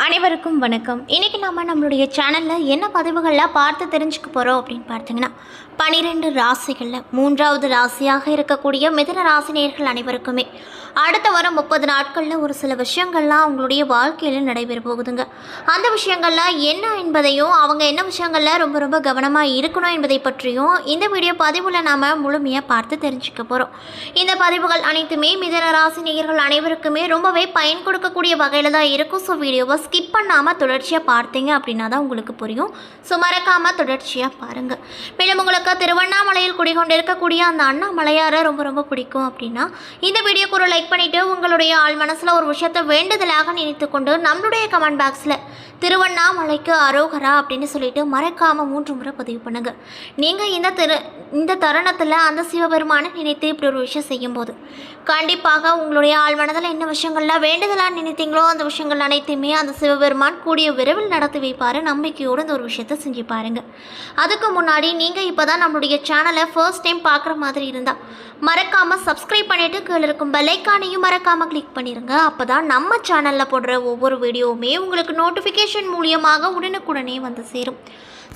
அனைவருக்கும் வணக்கம். இன்றைக்கி நம்மளுடைய சேனலில் என்ன பதிவுகளில் பார்த்து தெரிஞ்சுக்க போகிறோம் அப்படின்னு பார்த்தீங்கன்னா, 12 ராசிகளில் 3வது ராசியாக இருக்கக்கூடிய மிதுன ராசினியர்கள் அனைவருக்குமே அடுத்த வரும் 30 நாட்களில் ஒரு சில விஷயங்கள்லாம் அவங்களுடைய வாழ்க்கையில் நடைபெற போகுதுங்க. அந்த விஷயங்கள்லாம் என்ன என்பதையும் அவங்க என்ன விஷயங்களில் ரொம்ப ரொம்ப கவனமாக இருக்கணும் என்பதை பற்றியும் இந்த வீடியோ பதிவில் நாம் முழுமையாக பார்த்து தெரிஞ்சுக்க போகிறோம். இந்த பதிவுகள் அனைத்துமே மிதுன ராசினியர்கள் அனைவருக்குமே ரொம்பவே பயன் கொடுக்கக்கூடிய வகையில் தான் இருக்கும். ஸோ வீடியோவை ஸ்கிப் பண்ணாமல் தொடர்ச்சியாக பார்த்தீங்க அப்படின்னா தான் உங்களுக்கு புரியும். ஸோ மறக்காமல் தொடர்ச்சியாக பாருங்கள். மேலும் உங்களுக்கு திருவண்ணாமலையில் குடிகொண்டு இருக்கக்கூடிய அந்த அண்ணாமலையாரை ரொம்ப ரொம்ப பிடிக்கும் அப்படின்னா இந்த வீடியோக்கு ஒரு லைக் பண்ணிவிட்டு உங்களுடைய ஆள் மனசில் ஒரு விஷயத்தை வேண்டுதலாக நினைத்து கொண்டு நம்மளுடைய கமெண்ட் பாக்ஸில் திருவண்ணாமலைக்கு அரோகரா அப்படின்னு சொல்லிட்டு மறக்காமல் 3 முறை பதிவு பண்ணுங்கள். நீங்கள் இந்த தருணத்தில் அந்த சிவபெருமானை நினைத்து இப்படி ஒரு விஷயம் செய்யும்போது கண்டிப்பாக உங்களுடைய ஆள் மனதில் என்ன விஷயங்கள்லாம் வேண்டுதலாக நினைத்தீங்களோ அந்த விஷயங்கள் அனைத்தையுமே அந்த சிவபெருமான் கூடிய விரைவில் நடத்தி வைப்பார். நம்பிக்கையோடு இந்த ஒரு விஷயத்தை செஞ்சு பாருங்கள். அதுக்கு முன்னாடி நீங்கள் இப்போ தான் நம்மளுடைய சேனலை ஃபர்ஸ்ட் டைம் பார்க்குற மாதிரி இருந்தால் மறக்காமல் சப்ஸ்கிரைப் பண்ணிவிட்டு கீழே இருக்கும் பெல்லைக்கானையும் மறக்காமல் கிளிக் பண்ணிடுங்க. அப்போ தான் நம்ம சேனலில் போடுற ஒவ்வொரு வீடியோவுமே உங்களுக்கு நோட்டிஃபிகேஷன் மூலியமாக உடனுக்குடனே வந்து சேரும்.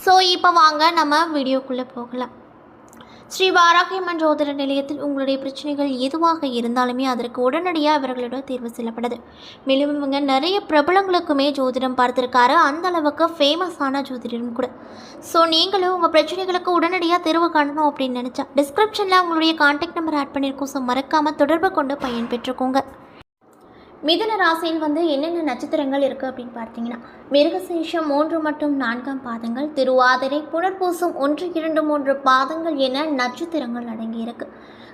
ஸோ இப்போ வாங்க நம்ம வீடியோக்குள்ளே போகலாம். ஸ்ரீ வாராகியம்மன் ஜோதிட நிலையத்தில் உங்களுடைய பிரச்சனைகள் எதுவாக இருந்தாலுமே அதற்கு உடனடியாக இவர்களோட தேர்வு செய்யப்படுது. மேலும் இவங்க நிறைய பிரபலங்களுக்குமே ஜோதிடம் பார்த்துருக்காரு. அந்த அளவுக்கு ஃபேமஸான ஜோதிடரும் கூட. ஸோ நீங்களும் உங்கள் பிரச்சனைகளுக்கு உடனடியாக தேர்வு காணணும் அப்படின்னு நினச்சா டிஸ்கிரிப்ஷனில் உங்களுடைய கான்டாக்ட் நம்பர் ஆட் பண்ணியிருக்கோம். ஸோ மறக்காமல் தொடர்பு கொண்டு பயன் பெற்றுக்கோங்க. மிதுன ராசியில் என்னென்ன நட்சத்திரங்கள் இருக்குது அப்படின்னு பார்த்தீங்கன்னா, மிருகசீஷம் 3 மற்றும் 4ஆம் பாதங்கள், திருவாதிரை, புனர்பூசம் 1, 2, 3 பாதங்கள் என நட்சத்திரங்கள் அடங்கியிருக்கு.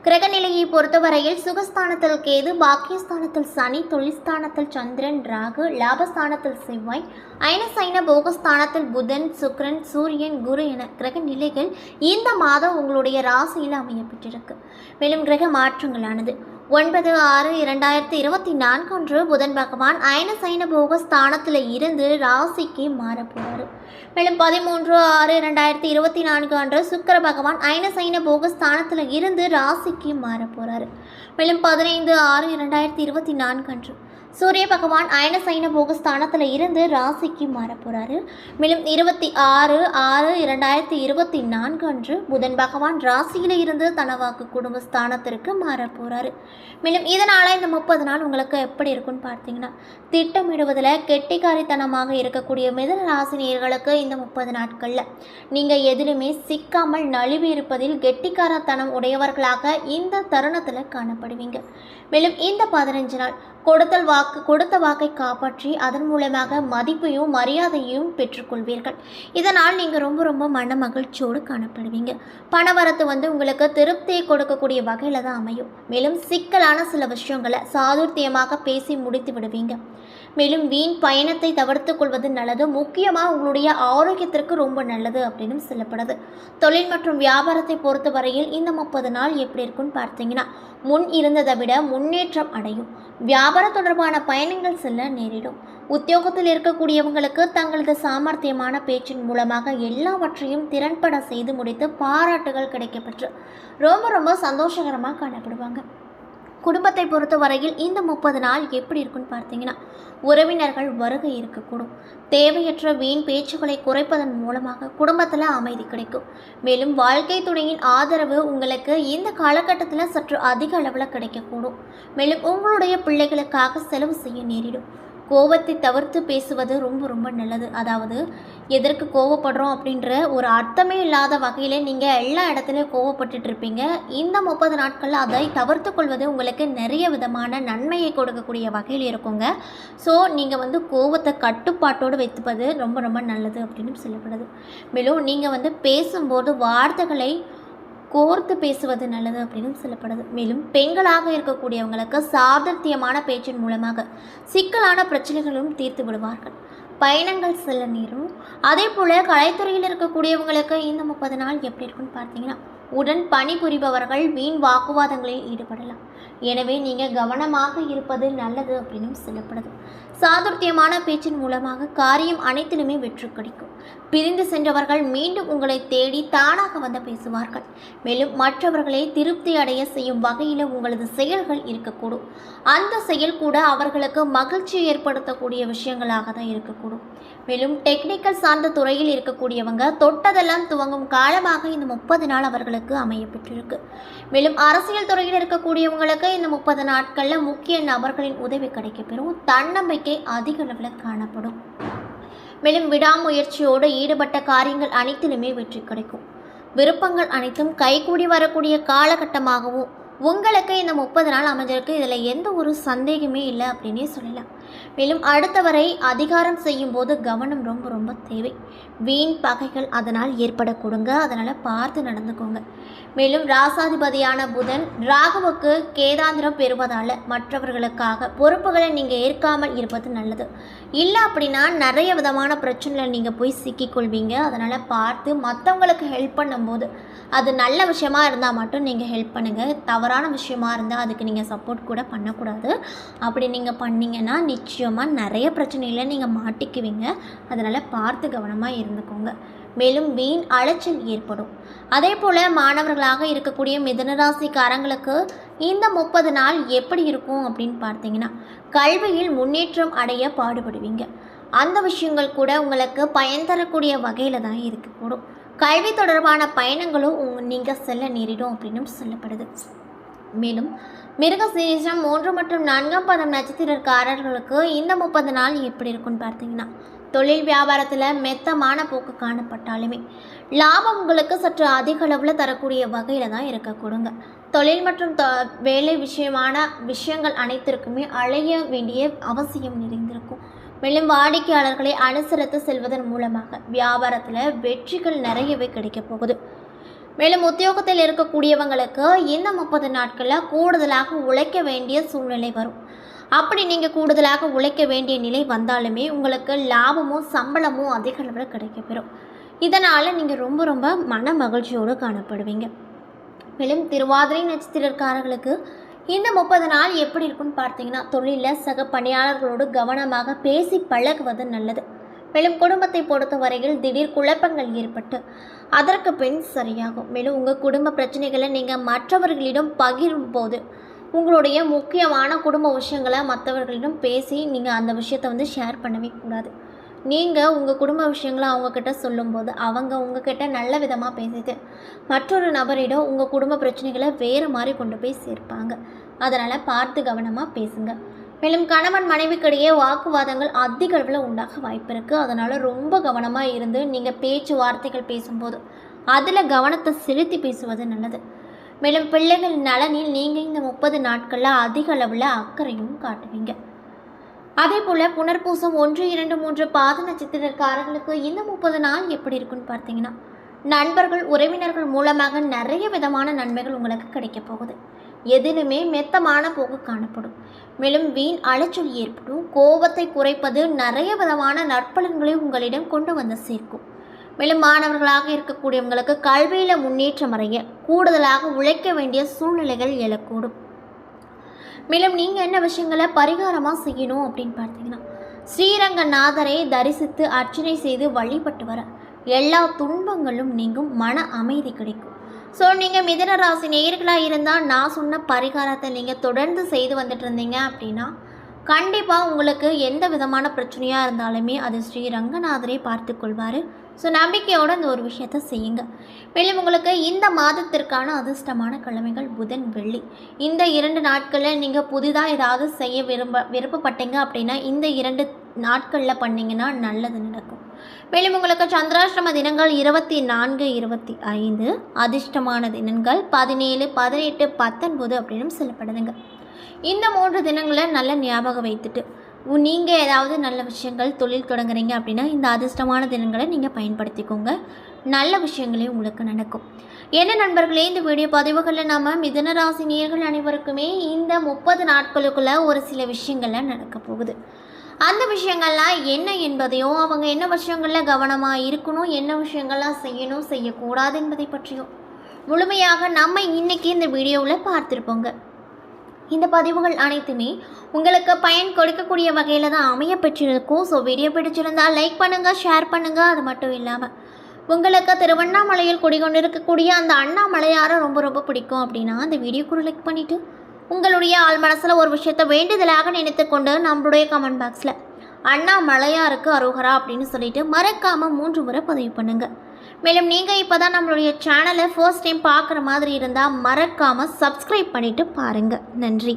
கிரகநிலையை பொறுத்தவரையில் சுகஸ்தானத்தில் கேது, பாக்கியஸ்தானத்தில் சனி, தொழில்ஸ்தானத்தில் சந்திரன், ராகு, லாபஸ்தானத்தில் செவ்வாய், அயனசைன போகஸ்தானத்தில் புதன், சுக்கிரன், சூரியன், குரு என கிரக நிலைகள் இந்த மாதம் உங்களுடைய ராசியில் அமையப்பட்டிருக்கு. மேலும் கிரக மாற்றங்களானது 9/6/2024 அன்று புதன் பகவான் அயனசைன போக ஸ்தானத்தில் இருந்து ராசிக்கு மாறப்போகிறார். மேலும் 13/6/2024 அன்று சுக்கிர பகவான் அயனசைன போக ஸ்தானத்தில் இருந்து ராசிக்கு மாறப்போகிறார். மேலும் 15/6/2024 அன்று சூரிய பகவான் அயனசைன போகஸ்தானத்தில் இருந்து ராசிக்கு மாறப்போகிறாரு. மேலும் 26/6/2024 அன்று புதன் பகவான் ராசியில் இருந்து தனவாக்கு குடும்பஸ்தானத்திற்கு மாறப்போகிறாரு. மேலும் இதனால் இந்த 30 நாள் உங்களுக்கு எப்படி இருக்குன்னு பார்த்தீங்கன்னா, திட்டமிடுவதில் கெட்டிக்காரித்தனமாக இருக்கக்கூடிய மிதுன ராசினியர்களுக்கு இந்த 30 நாட்களில் நீங்கள் எதிலுமே சிக்காமல் நழுவி இருப்பதில் கெட்டிக்காரத்தனம் உடையவர்களாக இந்த தருணத்தில் காணப்படுவீங்க. மேலும் இந்த 15 நாள் கொடுத்த வாக்கை காப்பாற்றி அதன் மூலமாக மதிப்பையும் மரியாதையும் பெற்றுக்கொள்வீர்கள். இதனால் நீங்கள் ரொம்ப ரொம்ப மன மகிழ்ச்சியோடு காணப்படுவீங்க. பணவரத்து உங்களுக்கு திருப்தியை கொடுக்கக்கூடிய வகையில் தான் அமையும். மேலும் சிக்கலான சில விஷயங்களை சாதுர்த்தியமாக பேசி முடித்து விடுவீங்க. மேலும் வீண் பயணத்தை தவிர்த்து கொள்வது நல்லது. முக்கியமாக உங்களுடைய ஆரோக்கியத்திற்கு ரொம்ப நல்லது அப்படின்னு சொல்லப்படுது. தொழில் மற்றும் வியாபாரத்தை பொறுத்த வரையில் இந்த 30 நாள் எப்படி இருக்குன்னு பார்த்தீங்கன்னா, முன் இருந்ததை விட முன்னேற்றம் அடையும். வியாபாரம் தொடர்பான பயணங்கள் செல்ல நேரிடும். உத்தியோகத்தில் இருக்கக்கூடியவங்களுக்கு தங்களது சாமர்த்தியமான பேச்சின் மூலமாக எல்லாவற்றையும் திறன்பட செய்து முடித்து பாராட்டுகள் கிடைக்கப்பெற்று ரொம்ப ரொம்ப சந்தோஷகரமாக காணப்படுவாங்க. குடும்பத்தை பொறுத்த வரையில் இந்த 30 நாள் எப்படி இருக்குன்னு பார்த்தீங்கன்னா, உறவினர்கள் வருகை இருக்கக்கூடும். தேவையற்ற வீண் பேச்சுக்களை குறைப்பதன் மூலமாக குடும்பத்தில் அமைதி கிடைக்கும். மேலும் வாழ்க்கை துணையின் ஆதரவு உங்களுக்கு இந்த காலகட்டத்தில் சற்று அதிக அளவில் கிடைக்கக்கூடும். மேலும் உங்களுடைய பிள்ளைகளுக்காக செலவு செய்ய நேரிடும். கோபத்தை தவிர்த்து பேசுவது ரொம்ப ரொம்ப நல்லது. அதாவது எதற்கு கோவப்படுறோம் அப்படின்ற ஒரு அர்த்தமே இல்லாத வகையில் நீங்கள் எல்லா இடத்துலையும் கோவப்பட்டுட்டு இருப்பீங்க. இந்த 30 நாட்களில் அதை தவிர்த்து கொள்வது உங்களுக்கு நிறைய விதமான நன்மையை கொடுக்கக்கூடிய வகையில் இருக்குங்க. ஸோ நீங்கள் கோவத்தை கட்டுப்பாட்டோடு வைத்துப்பது ரொம்ப ரொம்ப நல்லது அப்படின்னு சொல்லப்படுது. மேலும் நீங்கள் பேசும்போது வார்த்தைகளை கோர்த்து பேசுவது நல்லது அப்படின்னு சொல்லப்படுது. மேலும் பெண்களாக இருக்கக்கூடியவங்களுக்கு சாதுர்த்தியமான பேச்சின் மூலமாக சிக்கலான பிரச்சனைகளும் தீர்த்து விடுவார்கள். பயணங்கள் செல்ல நேரும். அதே போல் கலைத்துறையில் இருக்கக்கூடியவங்களுக்கு இந்த 30 நாள் எப்படி இருக்குன்னு பார்த்தீங்கன்னா, உடன் பணிபுரிபவர்கள் வீண் வாக்குவாதங்களில் ஈடுபடலாம். எனவே நீங்கள் கவனமாக இருப்பது நல்லது அப்படின்னு சொல்லப்படுது. சாதுர்த்தியமான பேச்சின் மூலமாக காரியம் அனைத்திலுமே வெற்றி கிடைக்கும். பிரிந்து சென்றவர்கள் மீண்டும் உங்களை தேடி தானாக வந்து பேசுவார்கள். மேலும் மற்றவர்களை திருப்தி அடைய செய்யும் வகையில் உங்களது செயல்கள் இருக்கக்கூடும். அந்த செயல் கூட அவர்களுக்கு மகிழ்ச்சி ஏற்படுத்தக்கூடிய விஷயங்களாக தான் இருக்கக்கூடும். மேலும் டெக்னிக்கல் சார்ந்த துறையில் இருக்கக்கூடியவங்க தொட்டதெல்லாம் துவங்கும் காலமாக இந்த 30 நாள் அவர்களுக்கு அமைய பெற்றிருக்கு. மேலும் அரசியல் துறையில் இருக்கக்கூடியவங்களுக்கு இந்த 30 நாட்களில் முக்கிய நபர்களின் உதவி கிடைக்கப்பெறும். தன்னம்பிக்கை அதிக அளவில் காணப்படும். மேலும் விடாமுயற்சியோடு ஈடுபட்ட காரியங்கள் அனைத்திலுமே வெற்றி கிடைக்கும். விருப்பங்கள் அனைத்தும் கைகூடி வரக்கூடிய காலகட்டமாகவும் உங்களுக்கு இந்த 30 நாள் அமைஞ்சிருக்கு. இதில் எந்த ஒரு சந்தேகமே இல்லை அப்படின்னே சொல்லலாம். மேலும் அடுத்தவரை அதிகாரம் செய்யும் போது கவனம் ரொம்ப ரொம்ப தேவை. வீண் பகைகள் அதனால் ஏற்படக்கூடுங்க. அதனால் பார்த்து நடந்துக்கோங்க. மேலும் ராசாதிபதியான புதன் ராகுவுக்கு கேதாந்திரம் பெறுவதால் மற்றவர்களுக்காக பொறுப்புகளை நீங்கள் ஏற்காமல் இருப்பது நல்லது. இல்லை அப்படின்னா நிறைய விதமான பிரச்சனையில் நீங்கள் போய் சிக்கிக்கொள்வீங்க. அதனால் பார்த்து மற்றவங்களுக்கு ஹெல்ப் பண்ணும்போது அது நல்ல விஷயமா இருந்தால் மட்டும் நீங்கள் ஹெல்ப் பண்ணுங்கள். தவறான விஷயமா இருந்தால் அதுக்கு நீங்கள் சப்போர்ட் கூட பண்ணக்கூடாது. அப்படி நீங்கள் பண்ணிங்கன்னா நிச்சயமாக நிறைய பிரச்சனையில் நீங்கள் மாட்டிக்குவீங்க. அதனால் பார்த்து கவனமாக இருந்துக்கோங்க. மேலும் வீண் அலைச்சல் ஏற்படும். அதே போல் மாணவர்களாக இருக்கக்கூடிய மிதுனராசிக்காரங்களுக்கு இந்த 30 நாள் எப்படி இருக்கும் அப்படின்னு பார்த்தீங்கன்னா, கல்வியில் முன்னேற்றம் அடைய பாடுபடுவீங்க. அந்த விஷயங்கள் கூட உங்களுக்கு பயன் தரக்கூடிய வகையில் தான் இருக்கக்கூடும். கல்வி தொடர்பான பயணங்களும் நீங்கள் செல்ல நேரிடும் அப்படின்னு சொல்லப்படுது. மேலும் மிருகசீரிஷம் 3 மற்றும் 4ஆம் பாதம் நட்சத்திரக்காரர்களுக்கு இந்த 30 நாள் எப்படி இருக்குன்னு பார்த்தீங்கன்னா, தொழில் வியாபாரத்தில் மெத்தமான போக்கு காணப்பட்டாலுமே லாபம் உங்களுக்கு சற்று அதிக அளவில் தரக்கூடிய வகையில் தான் இருக்கக்கூடுங்க. தொழில் மற்றும் வேலை விஷயமான விஷயங்கள் அனைத்திற்குமே அழைய வேண்டிய அவசியம் நிறைந்திருக்கும். மேலும் வாடிக்கையாளர்களை அனுசரித்து செல்வதன் மூலமாக வியாபாரத்தில் வெற்றிகள் நிறையவே கிடைக்க போகுது. மேலும் உத்தியோகத்தில் இருக்கக்கூடியவங்களுக்கு இந்த 30 நாட்களில் கூடுதலாக உழைக்க வேண்டிய சூழ்நிலை வரும். அப்படி நீங்கள் கூடுதலாக உழைக்க வேண்டிய நிலை வந்தாலுமே உங்களுக்கு லாபமும் சம்பளமும் அதிக அளவில் கிடைக்கப்பெறும். இதனால் நீங்கள் ரொம்ப ரொம்ப மன மகிழ்ச்சியோடு காணப்படுவீங்க. மேலும் திருவாதிரை நட்சத்திரக்காரர்களுக்கு இந்த 30 நாள் எப்படி இருக்குன்னு பார்த்தீங்கன்னா, தொழிலில் சக பணியாளர்களோடு கவனமாக பேசி பழகுவது நல்லது. மேலும் குடும்பத்தை பொறுத்த வரையில் திடீர் குழப்பங்கள் ஏற்பட்டு அதற்கு பின் சரியாகும். மேலும் உங்கள் குடும்ப பிரச்சனைகளை நீங்கள் மற்றவர்களிடம் பகிரும் போது உங்களுடைய முக்கியமான குடும்ப விஷயங்களை மற்றவர்களிடம் பேசி நீங்கள் அந்த விஷயத்தை ஷேர் பண்ணவே கூடாது. நீங்கள் உங்கள் குடும்ப விஷயங்களை அவங்கக்கிட்ட சொல்லும்போது அவங்க உங்ககிட்ட நல்ல விதமாக பேசிட்டு மற்றொரு நபரிடம் உங்கள் குடும்ப பிரச்சனைகளை வேறு மாதிரி கொண்டு போய் சேர்ப்பாங்க. அதனால் பார்த்து கவனமாக பேசுங்க. மேலும் கணவன் மனைவிக்கிடையே வாக்குவாதங்கள் அதிக அளவில் உண்டாக வாய்ப்பு இருக்குது. அதனால் ரொம்ப கவனமாக இருந்து நீங்கள் பேச்சுவார்த்தைகள் பேசும்போது அதில் கவனத்தை செலுத்தி பேசுவது நல்லது. மேலும் பிள்ளைகள் நலனில் நீங்கள் இந்த 30 நாட்களில் அதிக அளவில் அக்கறையும் காட்டுவீங்க. அதே போல் புனர்பூசம் 1, 2, 3 பாத நட்சத்திரக்காரர்களுக்கு இந்த 30 நாள் எப்படி இருக்குன்னு பார்த்தீங்கன்னா, நண்பர்கள் உறவினர்கள் மூலமாக நிறைய விதமான நன்மைகள் உங்களுக்கு கிடைக்க போகுது. எதிலுமே மெத்தமான போக்கு காணப்படும். மேலும் வீண் அலைச்சல் ஏற்படும். கோபத்தை குறைப்பது நிறைய விதமான நற்பலன்களை உங்களிடம் கொண்டு வந்து சேர்க்கும். மேலும் மாணவர்களாக இருக்கக்கூடியவங்களுக்கு கல்வியில் முன்னேற்றம் அடைய கூடுதலாக உழைக்க வேண்டிய சூழ்நிலைகள் எழக்கூடும். மேலும் நீங்கள் என்ன விஷயங்களை பரிகாரமாக செய்யணும் அப்படின்னு பார்த்தீங்கன்னா, ஸ்ரீரங்கநாதரை தரிசித்து அர்ச்சனை செய்து வழிபட்டு வர எல்லா துன்பங்களும் நீங்கும், மன அமைதி கிடைக்கும். ஸோ நீங்கள் மிதுன ராசி நேயர்களாக இருந்தால் நான் சொன்ன பரிகாரத்தை நீங்கள் தொடர்ந்து செய்து வந்துட்டு இருந்தீங்க அப்படின்னா கண்டிப்பாக உங்களுக்கு எந்த விதமான பிரச்சனையாக இருந்தாலுமே அது ஸ்ரீரங்கநாதரை பார்த்து கொள்வார். ஸோ நம்பிக்கையோடு அந்த ஒரு விஷயத்தை செய்யுங்க. மேலும் உங்களுக்கு இந்த மாதத்திற்கான அதிர்ஷ்டமான கிழமைகள் புதன், வெள்ளி. இந்த 2 நாட்களில் நீங்கள் புதிதாக ஏதாவது செய்ய விருப்பப்பட்டீங்க அப்படின்னா இந்த 2 நாட்களில் பண்ணிங்கன்னா நல்லது நடக்கும். மேலும் உங்களுக்கு சந்திராஷ்டம தினங்கள் 24, 25, அதிர்ஷ்டமான தினங்கள் 17, 18, 19 அப்படின்னு சொல்லப்படுதுங்க. இந்த 3 தினங்களை நல்ல ஞாபகம் வைத்துட்டு நீங்கள் ஏதாவது நல்ல விஷயங்கள் தொழில் தொடங்குறீங்க அப்படின்னா இந்த அதிர்ஷ்டமான தினங்களை நீங்கள் பயன்படுத்திக்கோங்க. நல்ல விஷயங்களே உங்களுக்கு நடக்கும். என்ன நண்பர்களே, இந்த வீடியோ பதிவுகளில் நம்ம மிதுனராசி நேயர்கள் அனைவருக்குமே இந்த 30 நாட்களுக்குள்ளே ஒரு சில விஷயங்கள்லாம் நடக்க போகுது. அந்த விஷயங்கள்லாம் என்ன என்பதையும் அவங்க என்ன விஷயங்களில் கவனமாக இருக்கணும், என்ன விஷயங்கள்லாம் செய்யணும் செய்யக்கூடாது என்பதை பற்றியும் முழுமையாக நம்ம இன்றைக்கி இந்த வீடியோவில் பார்த்துருப்போங்க. இந்த பதிவுகள் அனைத்துமே உங்களுக்கு பயன் கொடுக்கக்கூடிய வகையில் தான் அமைய பெற்றிருக்கும். ஸோ வீடியோ பிடிச்சிருந்தால் லைக் பண்ணுங்கள், ஷேர் பண்ணுங்கள். அது மட்டும் இல்லாமல் உங்களுக்கு திருவண்ணாமலையில் குடிகொண்டிருக்கக்கூடிய அந்த அண்ணாமலையாரை ரொம்ப ரொம்ப பிடிக்கும் அப்படின்னா அந்த வீடியோக்கு லைக் பண்ணிவிட்டு உங்களுடைய ஆள் மனசில் ஒரு விஷயத்தை வேண்டுதலாக நினைத்து கொண்டு நம்மளுடைய கமெண்ட் பாக்ஸில் அண்ணாமலையாருக்கு அரோகரா அப்படின்னு சொல்லிட்டு மறக்காமல் 3 முறை பதிவு பண்ணுங்கள். மேலும் நீங்கள் இப்போ தான் நம்மளுடைய சேனலை ஃபர்ஸ்ட் டைம் பார்க்குற மாதிரி இருந்தால் மறக்காமல் சப்ஸ்கிரைப் பண்ணிவிட்டு பாருங்கள். நன்றி.